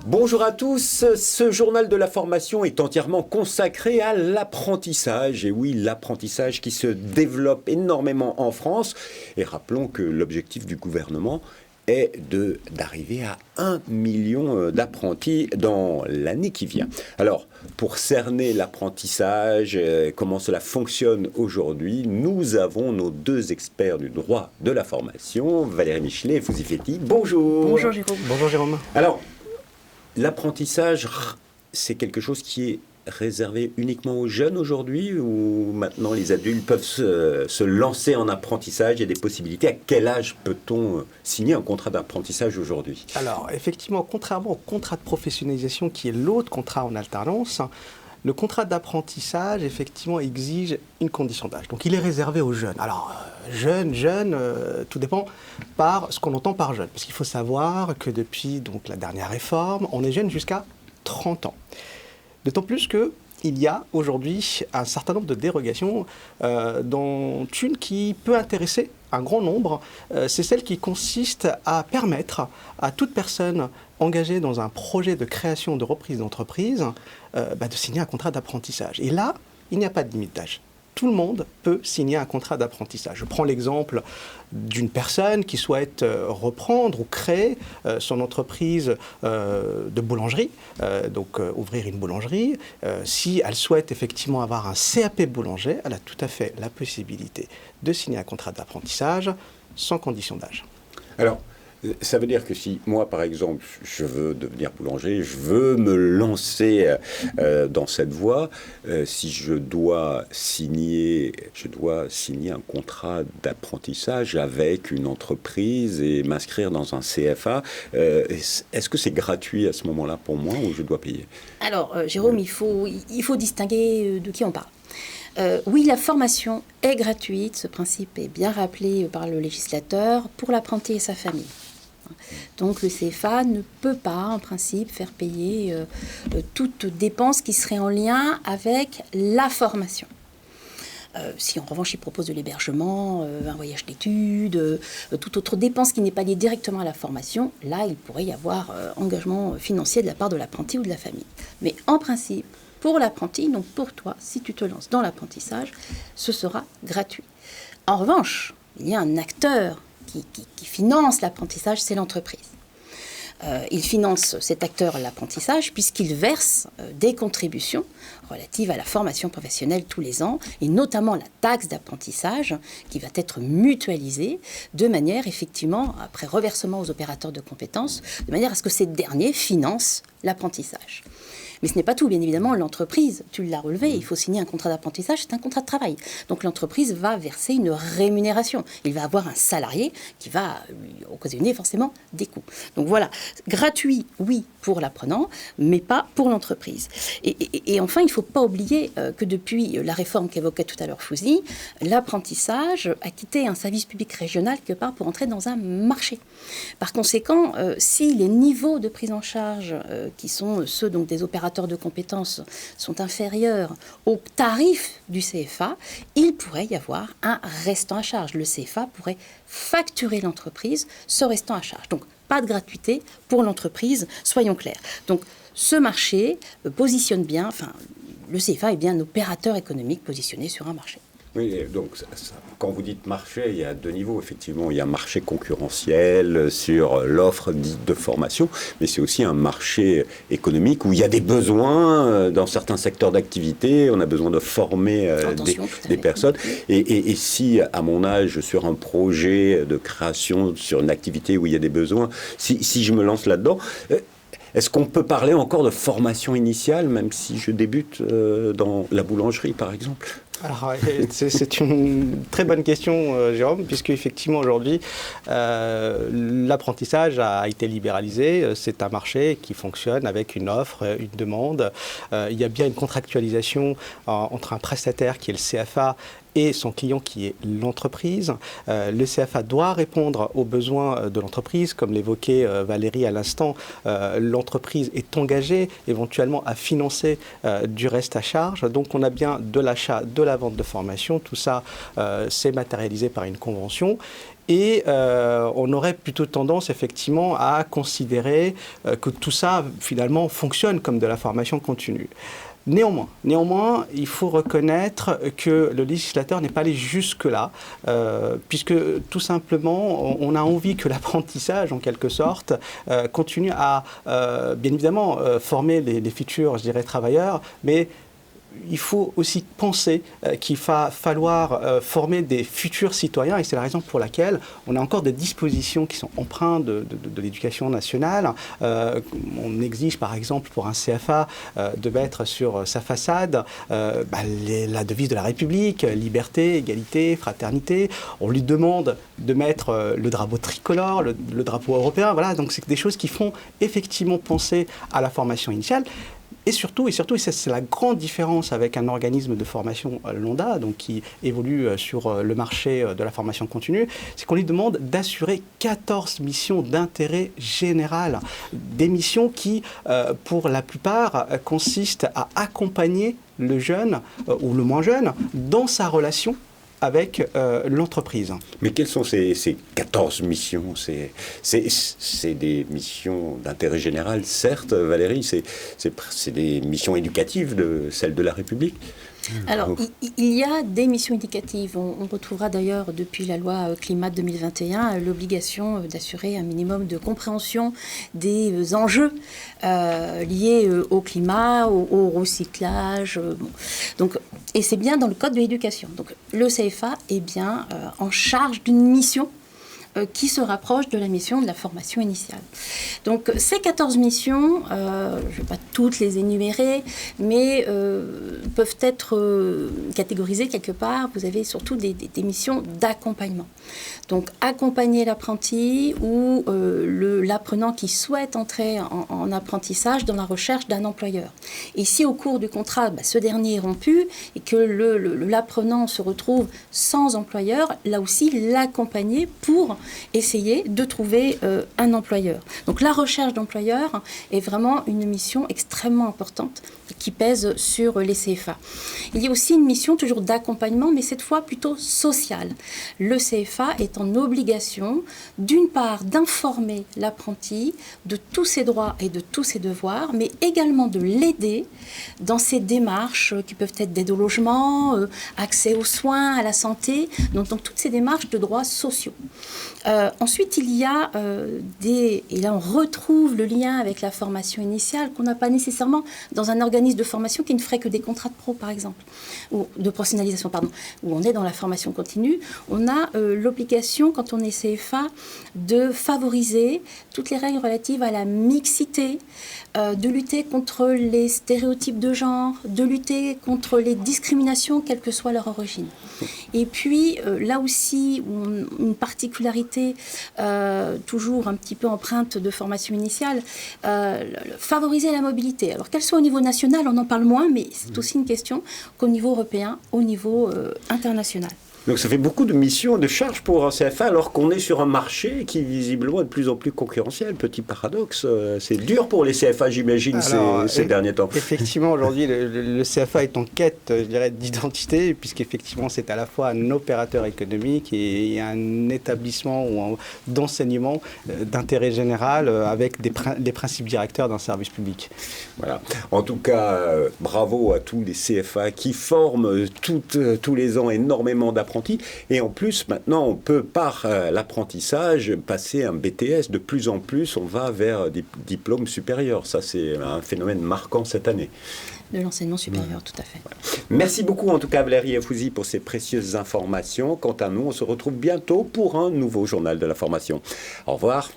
Bonjour à tous, ce journal de la formation est entièrement consacré à l'apprentissage. Et oui, l'apprentissage qui se développe énormément en France. Et rappelons que l'objectif du gouvernement est d'arriver à 1 million d'apprentis dans l'année qui vient. Alors, pour cerner l'apprentissage, comment cela fonctionne aujourd'hui, nous avons nos deux experts du droit de la formation, Valérie Michelet et Fouzi Fetti. Bonjour. Bonjour Jérôme. Bonjour Jérôme. Alors, l'apprentissage, c'est quelque chose qui est réservé uniquement aux jeunes aujourd'hui ou maintenant les adultes peuvent se lancer en apprentissage? Il y a des possibilités. À quel âge peut-on signer un contrat d'apprentissage aujourd'hui? Alors, effectivement, contrairement au contrat de professionnalisation qui est l'autre contrat en alternance, le contrat d'apprentissage, effectivement, exige une condition d'âge. Donc, il est réservé aux jeunes. Alors, jeune, tout dépend par ce qu'on entend par jeune. Parce qu'il faut savoir que depuis donc, la dernière réforme, on est jeune jusqu'à 30 ans. D'autant plus qu'il y a aujourd'hui un certain nombre de dérogations, dont une qui peut intéresser un grand nombre. C'est celle qui consiste à permettre à toute personne engagée dans un projet de création de reprise d'entreprise de signer un contrat d'apprentissage. Et là, il n'y a pas de limite d'âge. Tout le monde peut signer un contrat d'apprentissage. Je prends l'exemple d'une personne qui souhaite reprendre ou créer son entreprise de boulangerie, donc ouvrir une boulangerie. Si elle souhaite effectivement avoir un CAP boulanger, elle a tout à fait la possibilité de signer un contrat d'apprentissage sans condition d'âge. Alors, ça veut dire que si moi, par exemple, je veux devenir boulanger, je veux me lancer dans cette voie, si je dois signer un contrat d'apprentissage avec une entreprise et m'inscrire dans un CFA, est-ce que c'est gratuit à ce moment-là pour moi ou je dois payer? Alors, Jérôme, il faut distinguer de qui on parle. Oui, la formation est gratuite, ce principe est bien rappelé par le législateur, pour l'apprenti et sa famille. Donc le CFA ne peut pas, en principe, faire payer toute dépense qui serait en lien avec la formation. Si en revanche il propose de l'hébergement, un voyage d'études, toute autre dépense qui n'est pas liée directement à la formation, là il pourrait y avoir engagement financier de la part de l'apprenti ou de la famille. Mais en principe, pour l'apprenti, donc pour toi, si tu te lances dans l'apprentissage, ce sera gratuit. En revanche, il y a un acteur qui finance l'apprentissage, c'est l'entreprise. Il finance cet acteur l'apprentissage puisqu'il verse des contributions relatives à la formation professionnelle tous les ans et notamment la taxe d'apprentissage qui va être mutualisée de manière effectivement, après reversement aux opérateurs de compétences, de manière à ce que ces derniers financent l'apprentissage. Mais ce n'est pas tout, bien évidemment, l'entreprise, tu l'as relevé, il faut signer un contrat d'apprentissage, c'est un contrat de travail. Donc l'entreprise va verser une rémunération. Il va avoir un salarié qui va lui occasionner forcément des coûts. Donc voilà, gratuit, oui, pour l'apprenant, mais pas pour l'entreprise. Et enfin, il ne faut pas oublier que depuis la réforme qu'évoquait tout à l'heure Fouzi, l'apprentissage a quitté un service public régional quelque part pour entrer dans un marché. Par conséquent, si les niveaux de prise en charge qui sont ceux donc des opérateurs de compétences sont inférieurs au tarif du CFA, il pourrait y avoir un restant à charge. Le CFA pourrait facturer l'entreprise ce restant à charge. Donc, pas de gratuité pour l'entreprise, soyons clairs. Donc, ce marché positionne bien, le CFA est bien un opérateur économique positionné sur un marché. Oui, donc quand vous dites marché, il y a deux niveaux. Effectivement, il y a un marché concurrentiel sur l'offre dite de formation, mais c'est aussi un marché économique où il y a des besoins dans certains secteurs d'activité. On a besoin de former des personnes. Et si, à mon âge, sur un projet de création, sur une activité où il y a des besoins, si je me lance là-dedans... Est-ce qu'on peut parler encore de formation initiale, même si je débute dans la boulangerie, par exemple ? Alors, c'est une très bonne question, Jérôme, puisque effectivement aujourd'hui, l'apprentissage a été libéralisé. C'est un marché qui fonctionne avec une offre, une demande. Il y a bien une contractualisation entre un prestataire qui est le CFA et son client qui est l'entreprise. Le CFA doit répondre aux besoins de l'entreprise. Comme l'évoquait Valérie à l'instant, l'entreprise est engagée éventuellement à financer du reste à charge. Donc on a bien de l'achat, de la vente de formation. Tout ça, c'est matérialisé par une convention. Et on aurait plutôt tendance effectivement à considérer que tout ça finalement fonctionne comme de la formation continue. Néanmoins, il faut reconnaître que le législateur n'est pas allé jusque-là, puisque tout simplement, on a envie que l'apprentissage, en quelque sorte, continue à, bien évidemment, former les futurs, je dirais, travailleurs, mais il faut aussi penser qu'il va falloir former des futurs citoyens, et c'est la raison pour laquelle on a encore des dispositions qui sont empreintes de l'éducation nationale. On exige par exemple pour un CFA de mettre sur sa façade la devise de la République, liberté, égalité, fraternité. On lui demande de mettre le drapeau tricolore, le drapeau européen. Voilà, donc c'est des choses qui font effectivement penser à la formation initiale. Et surtout, et c'est la grande différence avec un organisme de formation lambda, donc qui évolue sur le marché de la formation continue, c'est qu'on lui demande d'assurer 14 missions d'intérêt général. Des missions qui, pour la plupart, consistent à accompagner le jeune ou le moins jeune dans sa relation avec l'entreprise. Mais quelles sont ces 14 missions? C'est des missions d'intérêt général, certes, Valérie, c'est des missions éducatives, celles de la République. Alors, il y a des missions éducatives. On retrouvera d'ailleurs depuis la loi Climat 2021 l'obligation d'assurer un minimum de compréhension des enjeux liés au climat, au recyclage. Donc, et c'est bien dans le Code de l'éducation. Donc, le CFA est bien en charge d'une mission qui se rapproche de la mission de la formation initiale. Donc ces 14 missions, je ne vais pas toutes les énumérer, mais peuvent être catégorisées quelque part. Vous avez surtout des missions d'accompagnement. Donc accompagner l'apprenti ou l'apprenant qui souhaite entrer en apprentissage dans la recherche d'un employeur. Et si au cours du contrat, ce dernier est rompu et que l'apprenant se retrouve sans employeur, là aussi l'accompagner pour essayer de trouver un employeur. Donc la recherche d'employeur est vraiment une mission extrêmement importante qui pèse sur les CFA. Il y a aussi une mission toujours d'accompagnement, mais cette fois plutôt sociale. Le CFA est en obligation, d'une part, d'informer l'apprenti de tous ses droits et de tous ses devoirs, mais également de l'aider dans ses démarches qui peuvent être d'aide au logement, accès aux soins, à la santé, donc toutes ces démarches de droits sociaux. Ensuite, il y a et là on retrouve le lien avec la formation initiale qu'on n'a pas nécessairement dans un organisme de formation qui ne ferait que des contrats de pro, par exemple, ou de professionnalisation, pardon, où on est dans la formation continue. On a l'obligation, quand on est CFA, de favoriser toutes les règles relatives à la mixité, de lutter contre les stéréotypes de genre, de lutter contre les discriminations, quelle que soit leur origine. Et puis, là aussi, une particularité toujours un petit peu empreinte de formation initiale, favoriser la mobilité. Alors qu'elle soit au niveau national, on en parle moins, mais c'est aussi une question qu'au niveau européen, au niveau international. Donc ça fait beaucoup de missions, de charges pour un CFA, alors qu'on est sur un marché qui visiblement est de plus en plus concurrentiel. Petit paradoxe, c'est dur pour les CFA, j'imagine, ces derniers temps. Effectivement, aujourd'hui, le CFA est en quête, je dirais, d'identité, puisqu'effectivement, c'est à la fois un opérateur économique et un établissement d'enseignement d'intérêt général avec des principes directeurs d'un service public. Voilà. En tout cas, bravo à tous les CFA qui forment tous les ans énormément d'apprentis. Et en plus, maintenant, on peut, par l'apprentissage, passer un BTS. De plus en plus, on va vers des diplômes supérieurs. Ça, c'est un phénomène marquant cette année. De l'enseignement supérieur, tout à fait. Voilà. Merci beaucoup, en tout cas, Valérie Afouzi, pour ces précieuses informations. Quant à nous, on se retrouve bientôt pour un nouveau journal de la formation. Au revoir.